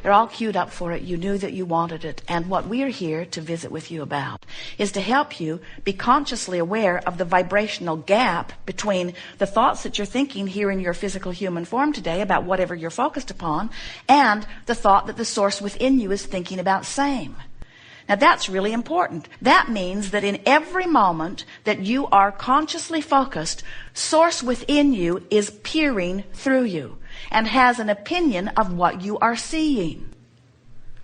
You're all queued up for it. You knew that you wanted it. And what we're here to visit with you about is to help you be consciously aware of the vibrational gap between the thoughts that you're thinking here in your physical human form today about whatever you're focused upon and the thought that the source within you is thinking about same. Now that's really important. That means that in every moment that you are consciously focused, source within you is peering through you and has an opinion of what you are seeing.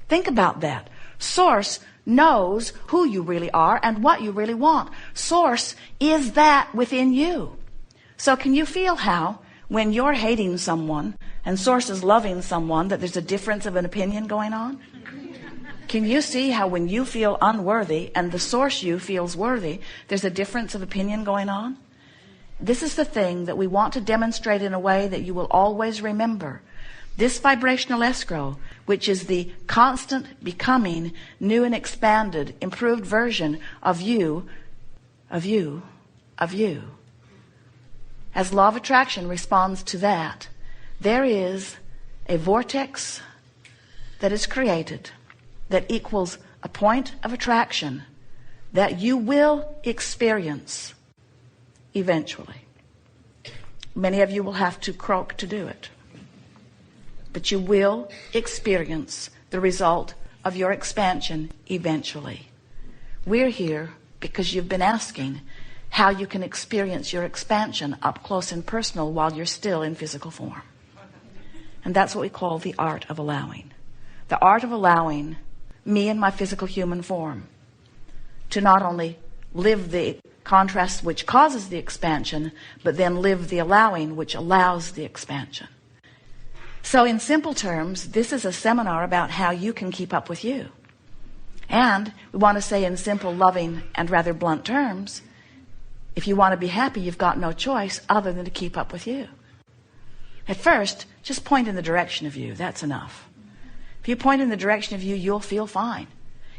Think about that. Source knows who you really are and what you really want. Source is that within you. So can you feel how when you're hating someone and source is loving someone that there's a difference of an opinion going on? Can you see how when you feel unworthy and the source you feels worthy, there's a difference of opinion going on? This is the thing that we want to demonstrate in a way that you will always remember. This vibrational escrow, which is the constant becoming, new and expanded, improved version of you, of you, of you. As law of attraction responds to that, there is a vortex that is created that equals a point of attraction that you will experience eventually. Many of you will have to croak to do it, but you will experience the result of your expansion eventually. We're here because you've been asking how you can experience your expansion up close and personal while you're still in physical form. And that's what we call the art of allowing. The art of allowing me in my physical human form to not only live the contrast which causes the expansion, but then live the allowing which allows the expansion. So in simple terms, this is a seminar about how you can keep up with you. And we want to say in simple, loving, and rather blunt terms, if you want to be happy, you've got no choice other than to keep up with you. At first, just point in the direction of you. That's enough. If you point in the direction of you, you'll feel fine.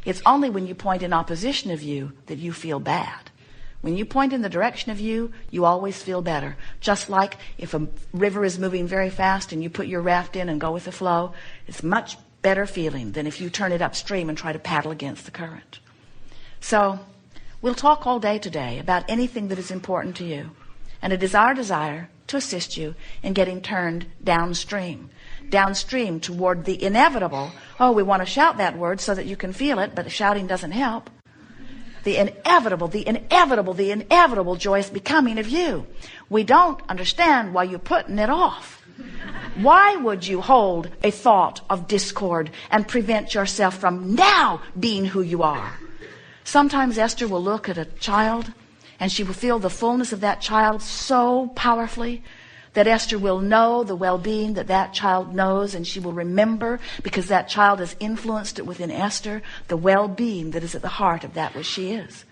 It's only when you point in opposition of you that you feel bad. When you point in the direction of you, you always feel better. Just like if a river is moving very fast and you put your raft in and go with the flow, it's much better feeling than if you turn it upstream and try to paddle against the current. So we'll talk all day today about anything that is important to you. And it is our desire to assist you in getting turned downstream toward the inevitable. Oh, we want to shout that word so that you can feel it, but shouting doesn't help. The inevitable joyous becoming of you. We don't understand why you're putting it off. Why would you hold a thought of discord and prevent yourself from now being who you are? Sometimes Esther will look at a child and she will feel the fullness of that child so powerfully that Esther will know the well-being that that child knows, and she will remember, because that child has influenced it within Esther, the well-being that is at the heart of that which she is.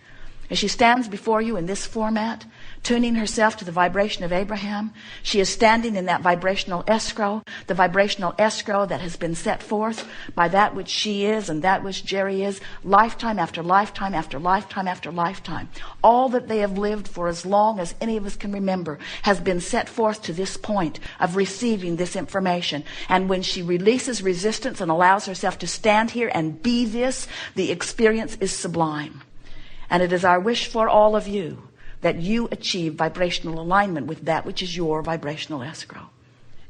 As she stands before you in this format, tuning herself to the vibration of Abraham, she is standing in that vibrational escrow, the vibrational escrow that has been set forth by that which she is and that which Jerry is, lifetime after lifetime after lifetime after lifetime. All that they have lived for as long as any of us can remember has been set forth to this point of receiving this information. And when she releases resistance and allows herself to stand here and be this, the experience is sublime. And it is our wish for all of you that you achieve vibrational alignment with that which is your vibrational escrow.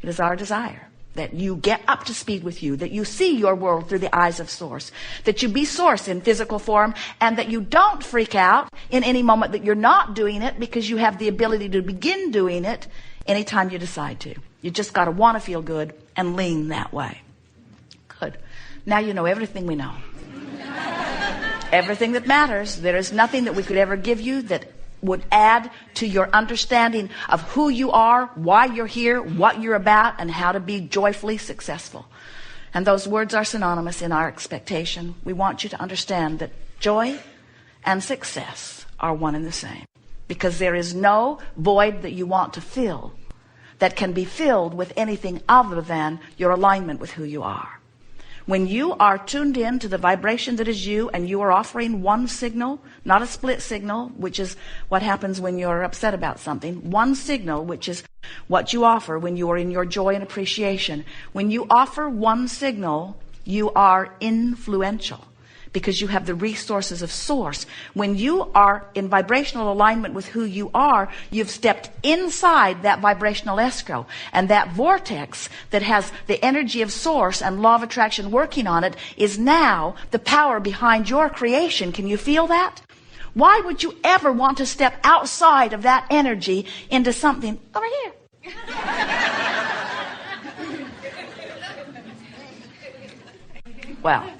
It is our desire that you get up to speed with you, that you see your world through the eyes of Source, that you be Source in physical form, and that you don't freak out in any moment that you're not doing it, because you have the ability to begin doing it anytime you decide to. You just got to want to feel good and lean that way. Good. Now you know everything we know. Everything that matters. There is nothing that we could ever give you that would add to your understanding of who you are, why you're here, what you're about, and how to be joyfully successful. And those words are synonymous in our expectation. We want you to understand that joy and success are one and the same, because there is no void that you want to fill that can be filled with anything other than your alignment with who you are. When you are tuned in to the vibration that is you, and you are offering one signal, not a split signal, which is what happens when you're upset about something, one signal, which is what you offer when you are in your joy and appreciation. When you offer one signal You are influential because you have the resources of source. When you are in vibrational alignment with who you are, you've stepped inside that vibrational escrow. And that vortex that has the energy of source and law of attraction working on it is now the power behind your creation. Can you feel that? Why would you ever want to step outside of that energy into something over here? Well,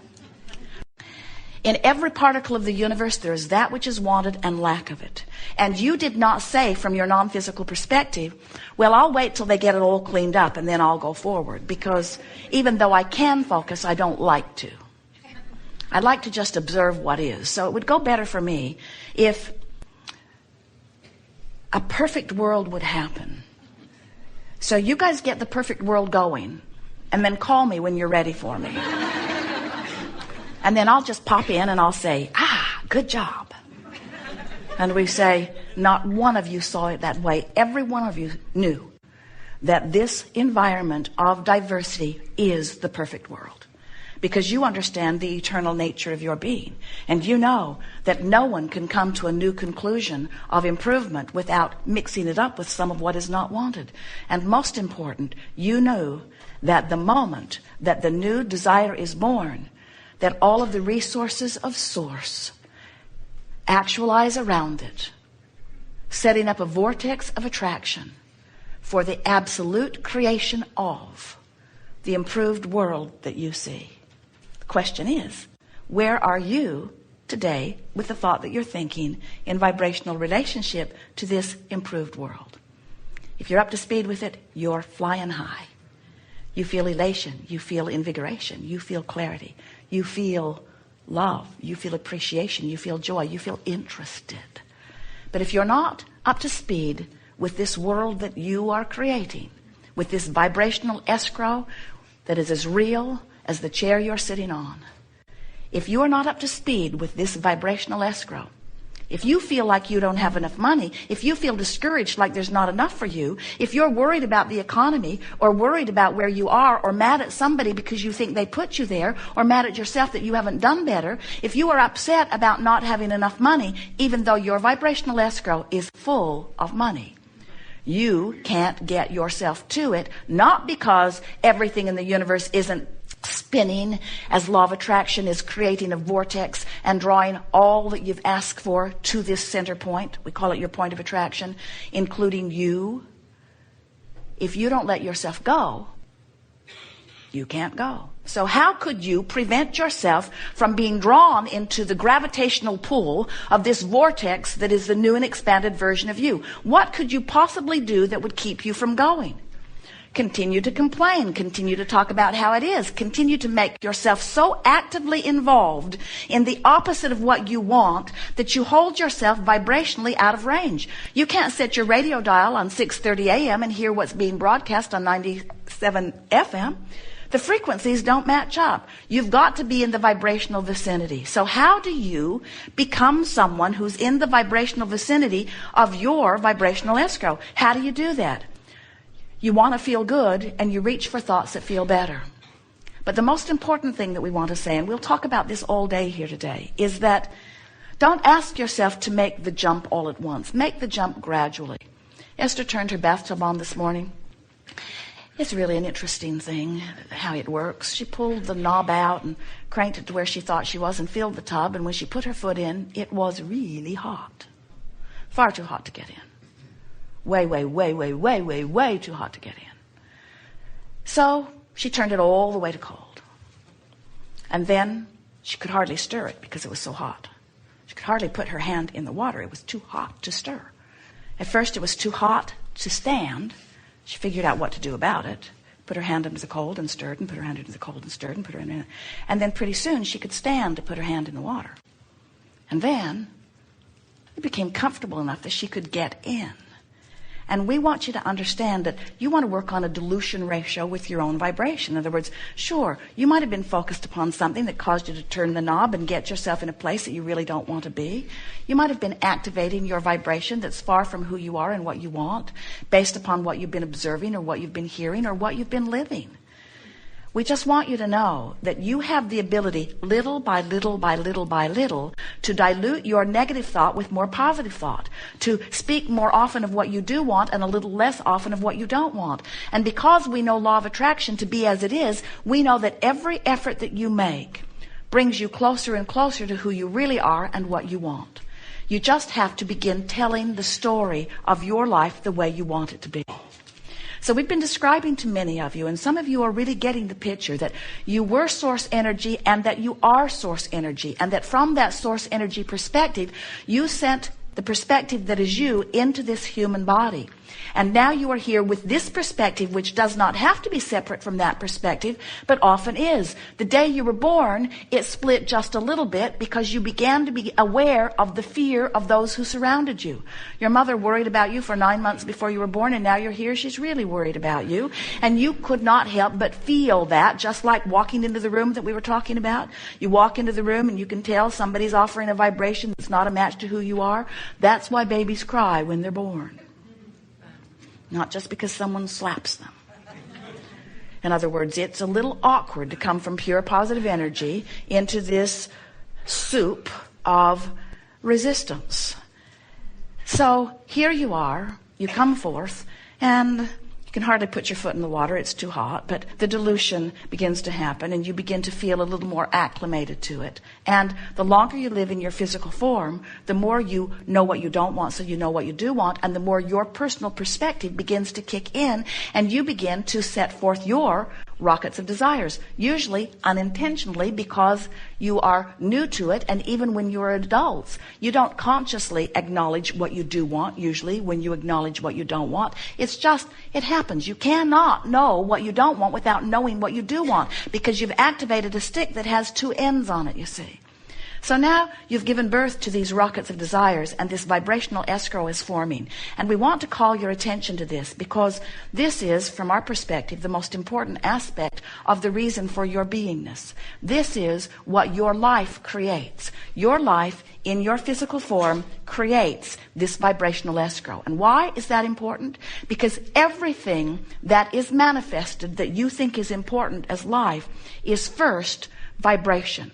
in every particle of the universe, there is that which is wanted and lack of it. And you did not say from your non-physical perspective, well, I'll wait till they get it all cleaned up and then I'll go forward. Because even though I can focus, I don't like to. I like to just observe what is. So it would go better for me if a perfect world would happen. So you guys get the perfect world going and then call me when you're ready for me. And then I'll just pop in and I'll say, good job. And we say, not one of you saw it that way. Every one of you knew that this environment of diversity is the perfect world. Because you understand the eternal nature of your being. And you know that no one can come to a new conclusion of improvement without mixing it up with some of what is not wanted. And most important, you know that the moment that the new desire is born, that all of the resources of source actualize around it, setting up a vortex of attraction for the absolute creation of the improved world that you see. The question is, where are you today with the thought that you're thinking in vibrational relationship to this improved world? If you're up to speed with it, you're flying high. You feel elation, you feel invigoration, you feel clarity, you feel love, you feel appreciation, you feel joy, you feel interested. But if you're not up to speed with this world that you are creating, with this vibrational escrow that is as real as the chair you're sitting on, if you are not up to speed with this vibrational escrow, if you feel like you don't have enough money, if you feel discouraged like there's not enough for you, if you're worried about the economy or worried about where you are or mad at somebody because you think they put you there or mad at yourself that you haven't done better, if you are upset about not having enough money, even though your vibrational escrow is full of money, you can't get yourself to it, not because everything in the universe isn't spinning as law of attraction is creating a vortex and drawing all that you've asked for to this center point. We call it your point of attraction, including you. If you don't let yourself go, you can't go. So how could you prevent yourself from being drawn into the gravitational pull of this vortex that is the new and expanded version of you? What could you possibly do that would keep you from going? Continue to complain, continue to talk about how it is, continue to make yourself so actively involved in the opposite of what you want that you hold yourself vibrationally out of range. You can't set your radio dial on 6:30 a.m. and hear what's being broadcast on 97 FM. The frequencies don't match up. You've got to be in the vibrational vicinity. So how do you become someone who's in the vibrational vicinity of your vibrational escrow? How do you do that? You want to feel good, and you reach for thoughts that feel better. But the most important thing that we want to say, and we'll talk about this all day here today, is that don't ask yourself to make the jump all at once. Make the jump gradually. Esther turned her bathtub on this morning. It's really an interesting thing how it works. She pulled the knob out and cranked it to where she thought she was and filled the tub, and when she put her foot in, it was really hot. Far too hot to get in. Way too hot to get in. So she turned it all the way to cold. And then she could hardly stir it because it was so hot. She could hardly put her hand in the water. It was too hot to stir. At first it was too hot to stand. She figured out what to do about it. Put her hand into the cold and stirred, and put her hand into the cold and stirred, and put her hand in. And then pretty soon she could stand to put her hand in the water. And then it became comfortable enough that she could get in. And we want you to understand that you want to work on a dilution ratio with your own vibration. In other words, sure, you might have been focused upon something that caused you to turn the knob and get yourself in a place that you really don't want to be. You might have been activating your vibration that's far from who you are and what you want, based upon what you've been observing or what you've been hearing or what you've been living. We just want you to know that you have the ability, little by little by little by little, to dilute your negative thought with more positive thought, to speak more often of what you do want and a little less often of what you don't want. And because we know law of attraction to be as it is, we know that every effort that you make brings you closer and closer to who you really are and what you want. You just have to begin telling the story of your life the way you want it to be. So we've been describing to many of you, and some of you are really getting the picture that you were source energy and that you are source energy, and that from that source energy perspective, you sent the perspective that is you into this human body. And now you are here with this perspective, which does not have to be separate from that perspective, but often is. The day you were born, it split just a little bit because you began to be aware of the fear of those who surrounded you. Your mother worried about you for 9 months before you were born, and now you're here, she's really worried about you. And you could not help but feel that, just like walking into the room that we were talking about. You walk into the room and you can tell somebody's offering a vibration that's not a match to who you are. That's why babies cry when they're born. Not just because someone slaps them. In other words, it's a little awkward to come from pure positive energy into this soup of resistance. So here you are, you come forth, and you can hardly put your foot in the water, it's too hot, but the dilution begins to happen and you begin to feel a little more acclimated to it. And the longer you live in your physical form, the more you know what you don't want, so you know what you do want, and the more your personal perspective begins to kick in, and you begin to set forth your rockets of desires, usually unintentionally because you are new to it. And even when you're adults, you don't consciously acknowledge what you do want. Usually when you acknowledge what you don't want, it's just, it happens. You cannot know what you don't want without knowing what you do want, because you've activated a stick that has two ends on it, you see. So now you've given birth to these rockets of desires, and this vibrational escrow is forming. And we want to call your attention to this because this is, from our perspective, the most important aspect of the reason for your beingness. This is what your life creates. Your life in your physical form creates this vibrational escrow. And why is that important? Because everything that is manifested that you think is important as life is first vibration.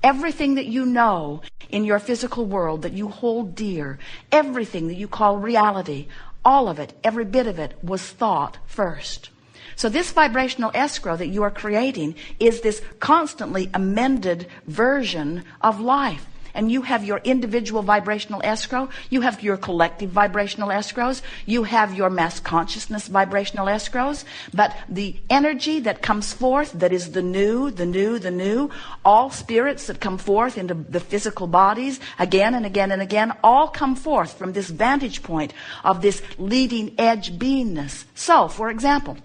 Everything that you know in your physical world that you hold dear, everything that you call reality, all of it, every bit of it was thought first. So this vibrational escrow that you are creating is this constantly amended version of life. And you have your individual vibrational escrow, you have your collective vibrational escrows, you have your mass consciousness vibrational escrows, but the energy that comes forth, that is the new, all spirits that come forth into the physical bodies again and again and again, all come forth from this vantage point of this leading edge beingness. So, for example,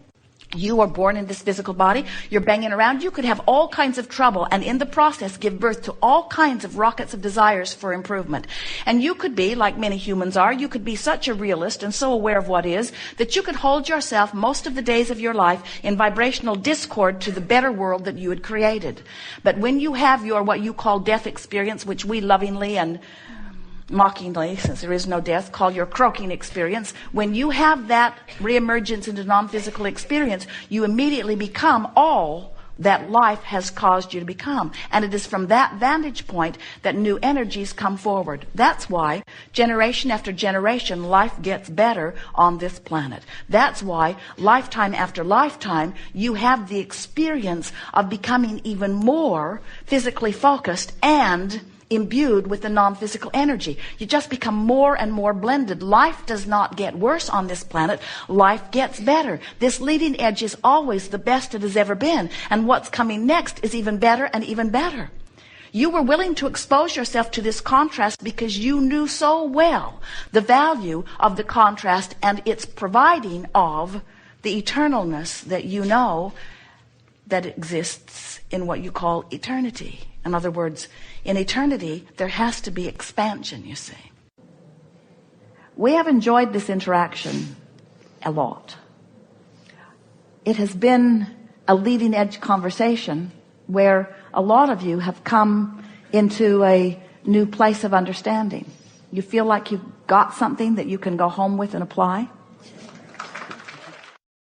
you are born in this physical body, you're banging around, you could have all kinds of trouble, and in the process give birth to all kinds of rockets of desires for improvement. And you could be, like many humans are, you could be such a realist and so aware of what is, that you could hold yourself most of the days of your life in vibrational discord to the better world that you had created. But when you have your, what you call death experience, which we lovingly and mockingly, since there is no death, call your croaking experience. When you have that reemergence into non-physical experience, you immediately become all that life has caused you to become. And it is from that vantage point that new energies come forward. That's why generation after generation, life gets better on this planet. That's why lifetime after lifetime, you have the experience of becoming even more physically focused and imbued with the non-physical energy. You just become more and more blended. Life does not get worse on this planet. Life gets better. This leading edge is always the best it has ever been. And what's coming next is even better and even better. You were willing to expose yourself to this contrast because you knew so well the value of the contrast and its providing of the eternalness that you know that exists in what you call eternity. In other words, in eternity, there has to be expansion, you see. We have enjoyed this interaction a lot. It has been a leading edge conversation where a lot of you have come into a new place of understanding. You feel like you've got something that you can go home with and apply.